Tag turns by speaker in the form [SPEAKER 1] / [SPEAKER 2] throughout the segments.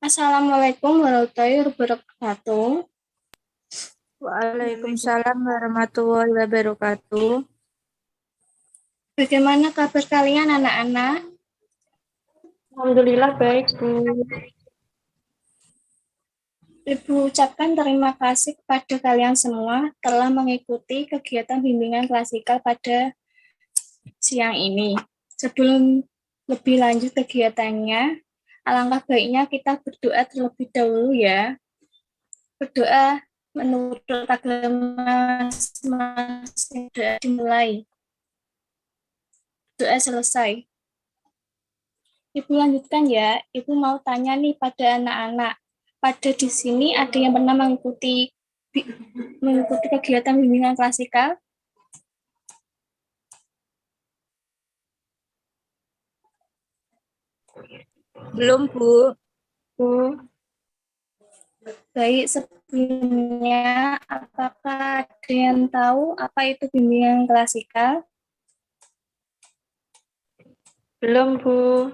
[SPEAKER 1] Assalamualaikum warahmatullahi wabarakatuh.
[SPEAKER 2] Waalaikumsalam warahmatullahi wabarakatuh.
[SPEAKER 1] Bagaimana kabar kalian anak-anak?
[SPEAKER 2] Alhamdulillah baik, Bu.
[SPEAKER 1] Ibu ucapkan terima kasih kepada kalian semua telah mengikuti kegiatan bimbingan klasikal pada siang ini. Sebelum lebih lanjut kegiatannya, alangkah baiknya kita berdoa terlebih dahulu ya. Berdoa menurut agama masing-masing. Doa dimulai. Doa selesai. Ibu lanjutkan ya. Ibu mau tanya nih pada anak-anak. Pada di sini ada yang pernah mengikuti kegiatan bimbingan klasikal?
[SPEAKER 2] Belum, Bu.
[SPEAKER 1] Baik, sebelumnya apakah ada yang tahu apa itu bimbingan klasikal?
[SPEAKER 2] Belum, Bu.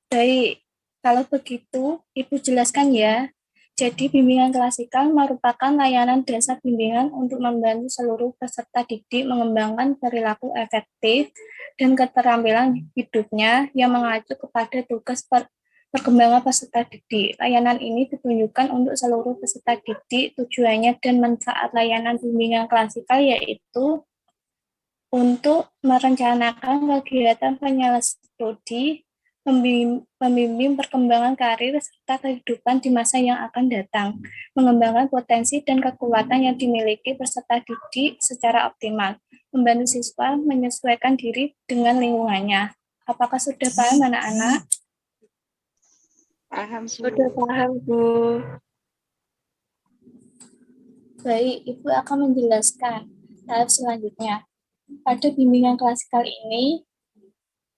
[SPEAKER 1] Baik, kalau begitu Ibu jelaskan ya. Jadi bimbingan klasikal merupakan layanan dasar bimbingan untuk membantu seluruh peserta didik mengembangkan perilaku efektif dan keterampilan hidupnya yang mengacu kepada tugas perkembangan peserta didik. Layanan ini ditunjukkan untuk seluruh peserta didik. Tujuannya dan manfaat layanan bimbingan klasikal yaitu untuk merencanakan kegiatan penyelesaian studi, membimbing perkembangan karir serta kehidupan di masa yang akan datang, mengembangkan potensi dan kekuatan yang dimiliki peserta didik secara optimal, membantu siswa menyesuaikan diri dengan lingkungannya. Apakah sudah paham anak-anak?
[SPEAKER 2] Paham, Bu. Sudah paham, Bu.
[SPEAKER 1] Baik, Ibu akan menjelaskan tahap selanjutnya. Pada bimbingan klasikal ini,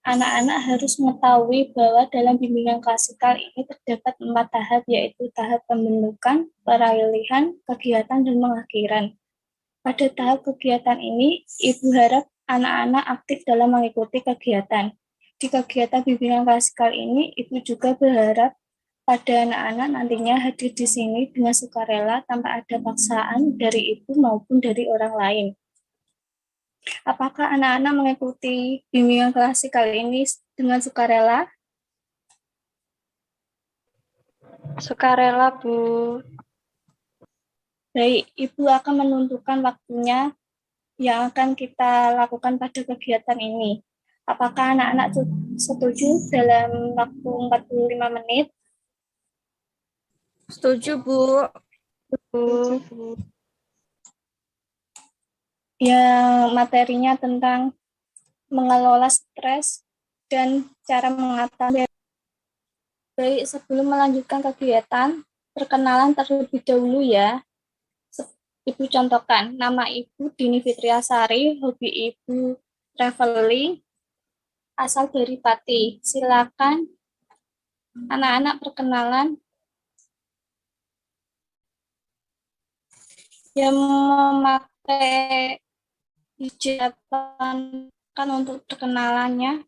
[SPEAKER 1] anak-anak harus mengetahui bahwa dalam bimbingan klasikal ini terdapat 4 tahap, yaitu tahap pembentukan, peralihan, kegiatan, dan pengakhiran. Pada tahap kegiatan ini, Ibu harap anak-anak aktif dalam mengikuti kegiatan. Di kegiatan bimbingan klasikal ini, Ibu juga berharap pada anak-anak nantinya hadir di sini dengan sukarela tanpa ada paksaan dari Ibu maupun dari orang lain. Apakah anak-anak mengikuti bimbingan klasikal ini dengan sukarela?
[SPEAKER 2] Sukarela, Bu.
[SPEAKER 1] Baik, Ibu akan menentukan waktunya yang akan kita lakukan pada kegiatan ini. Apakah anak-anak setuju dalam waktu 45 menit?
[SPEAKER 2] Setuju, Bu.
[SPEAKER 1] Setuju, Bu. Yang materinya tentang mengelola stres dan cara mengatasi. Baik, sebelum melanjutkan kegiatan, perkenalan terlebih dahulu ya. Ibu contohkan, nama Ibu Dini Fitriasari, hobi Ibu traveling, asal dari Pati. Silakan anak-anak perkenalan yang memakai hijab kan untuk perkenalannya.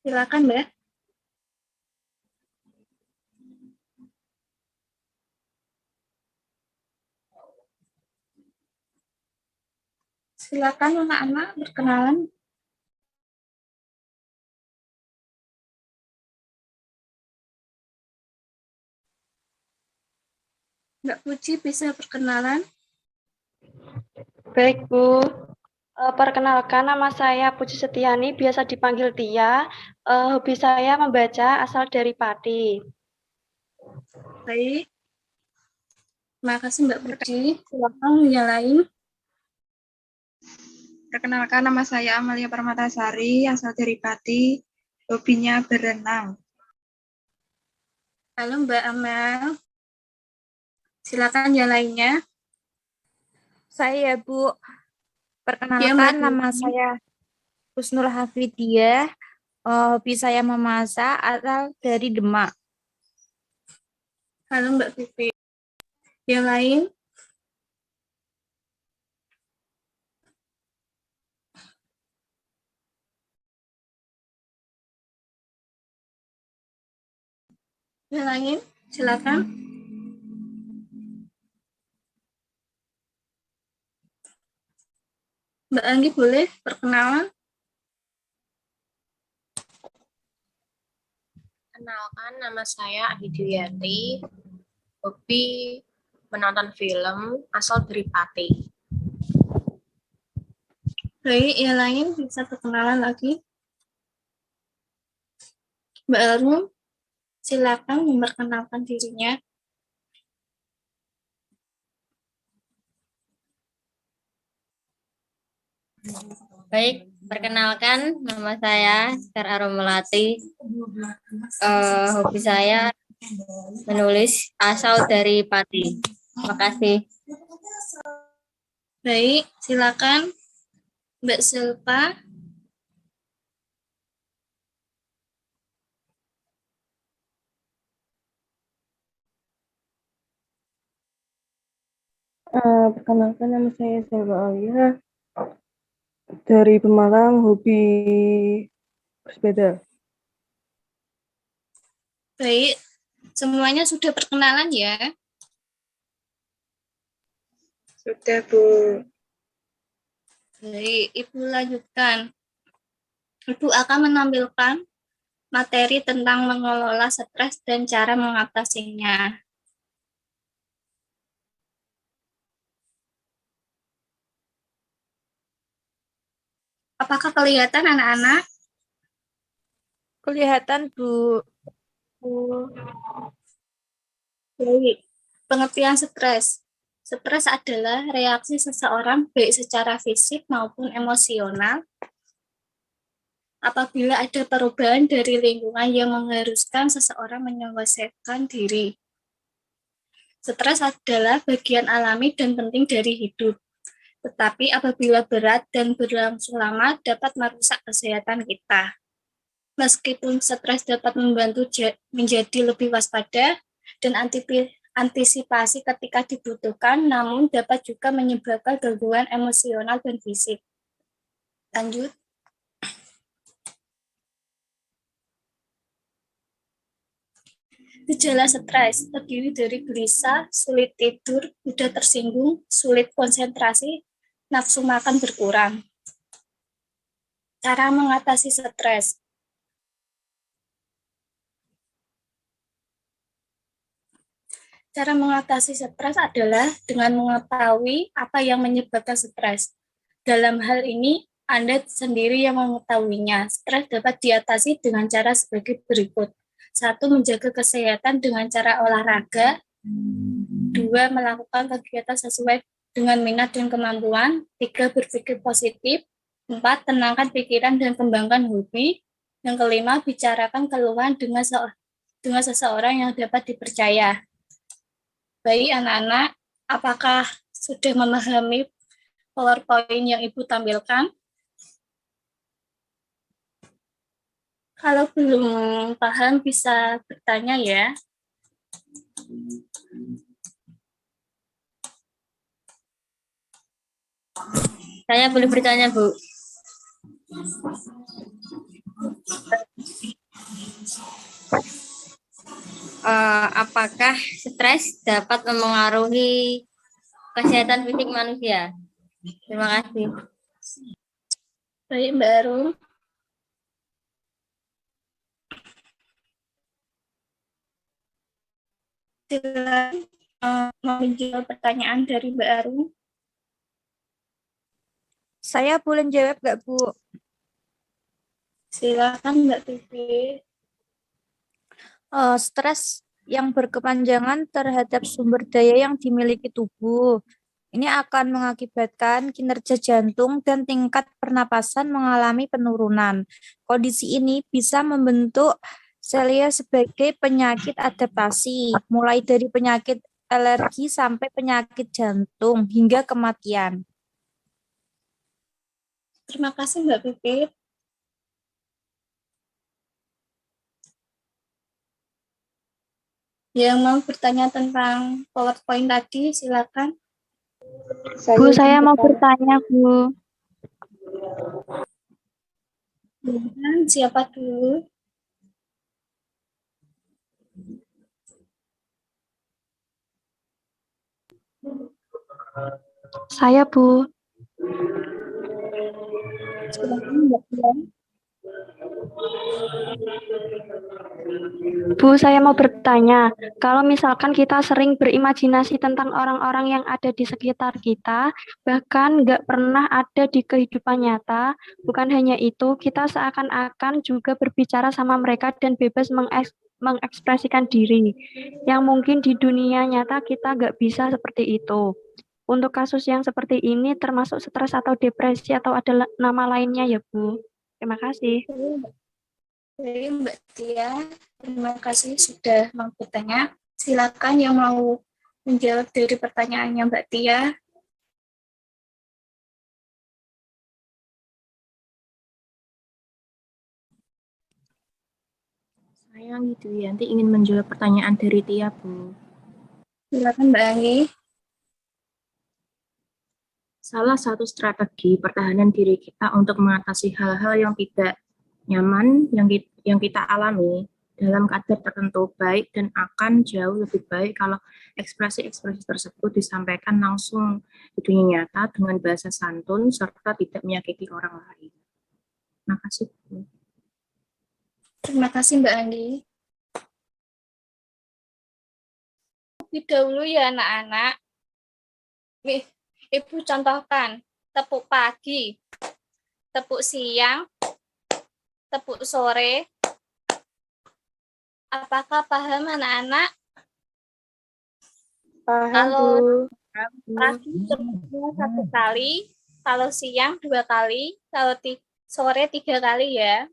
[SPEAKER 1] Silakan, Mbak. Silakan anak-anak berkenalan. Mbak Puji bisa perkenalan.
[SPEAKER 2] Baik, Bu. Perkenalkan, nama saya Puji Setiani, biasa dipanggil Tia. Hobi saya membaca, asal dari Pati.
[SPEAKER 1] Baik. Terima kasih Mbak Puji. Silakan yang lain.
[SPEAKER 3] Perkenalkan, nama saya Amalia Permatasari, asal dari Pati, hobinya berenang.
[SPEAKER 1] Halo Mbak Amel. Silakan yang lainnya.
[SPEAKER 2] Saya, Bu. Perkenalkan, nama saya Husnul Hafidiyah. Hobi saya memasak, asal dari Demak.
[SPEAKER 1] Halo Mbak Vivi. Yang lain? Yang lain, silakan. Mbak Anggi boleh perkenalan?
[SPEAKER 4] Kenalkan, nama saya Adi Dwiyanti. Hobi menonton film, asal dari Pati.
[SPEAKER 1] Baik, yang lain bisa perkenalan lagi. Mbak Arum, silakan memperkenalkan dirinya.
[SPEAKER 5] Baik, perkenalkan nama saya Sekar Arum Melati. Hobi saya menulis asal dari Pati. Terima kasih.
[SPEAKER 1] Baik, silakan Mbak Silpa.
[SPEAKER 6] Perkenalkan, nama saya Selva Alia dari Pemalang, hobi bersepeda.
[SPEAKER 1] Baik, semuanya sudah perkenalan ya.
[SPEAKER 3] Sudah, Bu.
[SPEAKER 1] Baik, Ibu lanjutkan. Ibu akan menampilkan materi tentang mengelola stres dan cara mengatasinya. Apakah kelihatan anak-anak?
[SPEAKER 7] Kelihatan, Bu.
[SPEAKER 1] Baik, pengertian stres. Stres adalah reaksi seseorang baik secara fisik maupun emosional apabila ada perubahan dari lingkungan yang mengharuskan seseorang menyelesaikan diri. Stres adalah bagian alami dan penting dari hidup. Tetapi apabila berat dan berlangsung lama dapat merusak kesehatan kita. Meskipun stres dapat membantu menjadi lebih waspada dan antisipasi ketika dibutuhkan, namun dapat juga menyebabkan gangguan emosional dan fisik. Lanjut. Gejala stres terdiri dari gelisah, sulit tidur, mudah tersinggung, sulit konsentrasi, nafsu makan berkurang. Cara mengatasi stres. Cara mengatasi stres adalah dengan mengetahui apa yang menyebabkan stres. Dalam hal ini, Anda sendiri yang mengetahuinya. Stres dapat diatasi dengan cara sebagai berikut. 1. Menjaga kesehatan dengan cara olahraga. 2. Melakukan kegiatan sesuai dengan minat dan kemampuan. 3. Berpikir positif. 4. Tenangkan pikiran dan kembangkan hobi. Yang kelima, bicarakan keluhan dengan seseorang yang dapat dipercaya. Baik anak-anak, apakah sudah memahami PowerPoint yang Ibu tampilkan? Kalau belum paham bisa bertanya ya.
[SPEAKER 5] Saya boleh bertanya, Bu? Apakah stres dapat mempengaruhi kesehatan fisik manusia? Terima kasih.
[SPEAKER 1] Baik, Mbak Arum. Silakan menjawab pertanyaan dari Mbak Arum.
[SPEAKER 7] Saya boleh jawab nggak, Bu?
[SPEAKER 1] Silakan Mbak Pipi.
[SPEAKER 7] Stres yang berkepanjangan terhadap sumber daya yang dimiliki tubuh. Ini akan mengakibatkan kinerja jantung dan tingkat pernapasan mengalami penurunan. Kondisi ini bisa membentuk selia sebagai penyakit adaptasi, mulai dari penyakit alergi sampai penyakit jantung hingga kematian.
[SPEAKER 1] Terima kasih Mbak Pipi. Yang mau bertanya tentang PowerPoint tadi, silakan.
[SPEAKER 2] Bu, saya mau bertanya, Bu.
[SPEAKER 1] Siapa dulu?
[SPEAKER 2] Saya, Bu.
[SPEAKER 1] Silakan Mbak Tia.
[SPEAKER 2] Bu, saya mau bertanya, kalau misalkan kita sering berimajinasi tentang orang-orang yang ada di sekitar kita, bahkan nggak pernah ada di kehidupan nyata, bukan hanya itu, kita seakan-akan juga berbicara sama mereka dan bebas mengekspresikan diri, yang mungkin di dunia nyata kita nggak bisa seperti itu. Untuk kasus yang seperti ini, termasuk stres atau depresi atau ada nama lainnya ya, Bu? Terima kasih.
[SPEAKER 1] Baik, Mbak Tia, terima kasih sudah mau bertanya. Silakan yang mau menjawab dari pertanyaannya Mbak Tia.
[SPEAKER 4] Saya Widianti ingin menjawab pertanyaan dari Tia, Bu.
[SPEAKER 1] Silakan Mbak Anggi.
[SPEAKER 4] Salah satu strategi pertahanan diri kita untuk mengatasi hal-hal yang tidak nyaman yang kita alami dalam kadar tertentu baik dan akan jauh lebih baik kalau ekspresi-ekspresi tersebut disampaikan langsung di dunia nyata dengan bahasa santun serta tidak menyakiti orang lain. Terima kasih, Bu.
[SPEAKER 1] Terima kasih Mbak Anggi. Lebih dahulu ya anak-anak. Nih, Ibu contohkan tepuk pagi, tepuk siang, tepuk sore. Apakah paham anak-anak?
[SPEAKER 6] Paham,
[SPEAKER 1] Kalau
[SPEAKER 6] Bu.
[SPEAKER 1] pagi tepuknya 1 kali, kalau siang 2 kali, kalau sore 3 kali ya.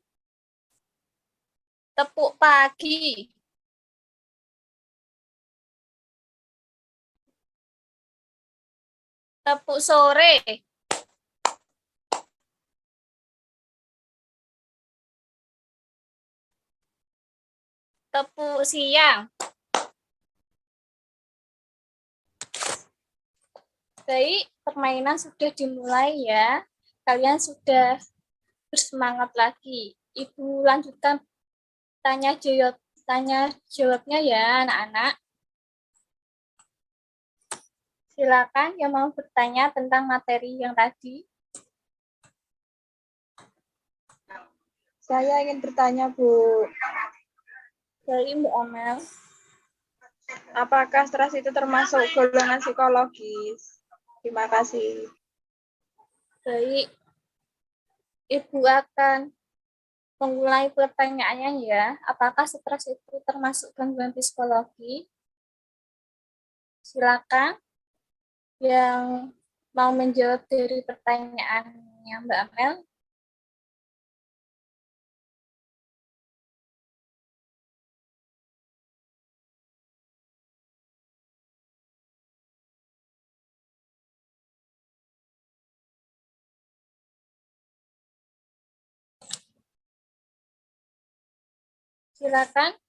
[SPEAKER 1] Tepuk pagi. Tepuk sore. Tepuk siang. Baik, permainan sudah dimulai ya. Kalian sudah bersemangat lagi. Ibu lanjutkan tanya jawabnya ya anak-anak. Silakan yang mau bertanya tentang materi yang tadi.
[SPEAKER 3] Saya ingin bertanya, Bu.
[SPEAKER 1] Dari Mbak Amel.
[SPEAKER 3] Apakah stres itu termasuk golongan psikologis? Terima kasih.
[SPEAKER 1] Baik, Ibu akan memulai pertanyaannya ya. Apakah stres itu termasuk gangguan psikologi? Silakan yang mau menjawab dari pertanyaannya Mbak Amel. Silakan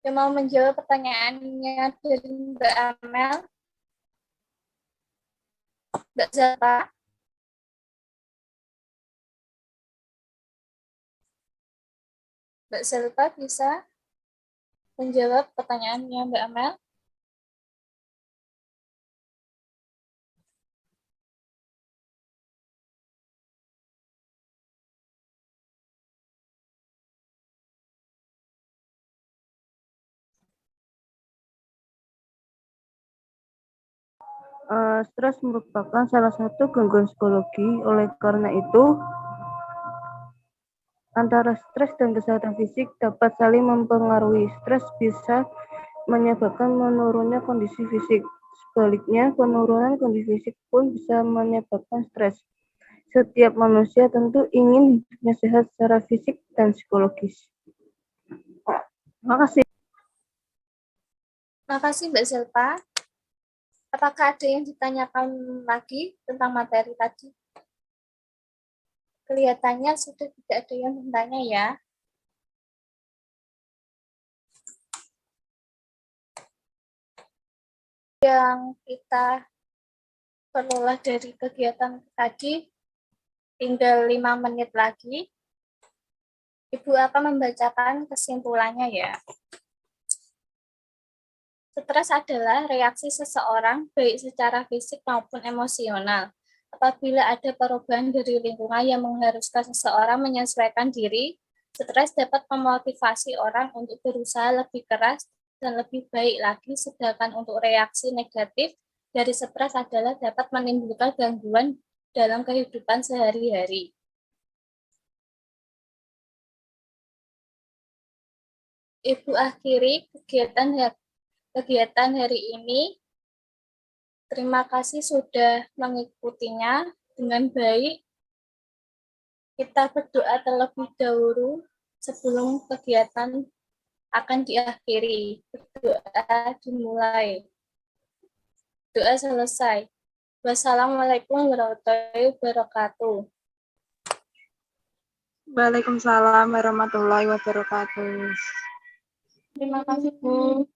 [SPEAKER 1] yang mau menjawab pertanyaannya dari Mbak Amel. Mbak Zata. Mbak Zata bisa menjawab pertanyaannya Mbak Amel.
[SPEAKER 6] Stres merupakan salah satu gangguan psikologi. Oleh karena itu, antara stres dan kesehatan fisik dapat saling mempengaruhi. Stres bisa menyebabkan menurunnya kondisi fisik. Sebaliknya, penurunan kondisi fisik pun bisa menyebabkan stres. Setiap manusia tentu ingin hidupnya sehat secara fisik dan psikologis. Terima kasih.
[SPEAKER 1] Terima kasih Mbak Zilpa. Apakah ada yang ditanyakan lagi tentang materi tadi? Kelihatannya sudah tidak ada yang bertanya ya. Yang kita peroleh dari kegiatan tadi, tinggal 5 menit lagi. Ibu akan membacakan kesimpulannya ya. Stres adalah reaksi seseorang baik secara fisik maupun emosional. Apabila ada perubahan dari lingkungan yang mengharuskan seseorang menyesuaikan diri, stres dapat memotivasi orang untuk berusaha lebih keras dan lebih baik lagi, sedangkan untuk reaksi negatif dari stres adalah dapat menimbulkan gangguan dalam kehidupan sehari-hari. Ibu akhiri kegiatan hari ini. Terima kasih sudah mengikutinya dengan baik. Kita berdoa terlebih dahulu sebelum kegiatan akan diakhiri. Berdoa dimulai. Doa selesai. Wassalamualaikum warahmatullahi wabarakatuh.
[SPEAKER 3] Waalaikumsalam warahmatullahi wabarakatuh.
[SPEAKER 1] Terima kasih, Bu.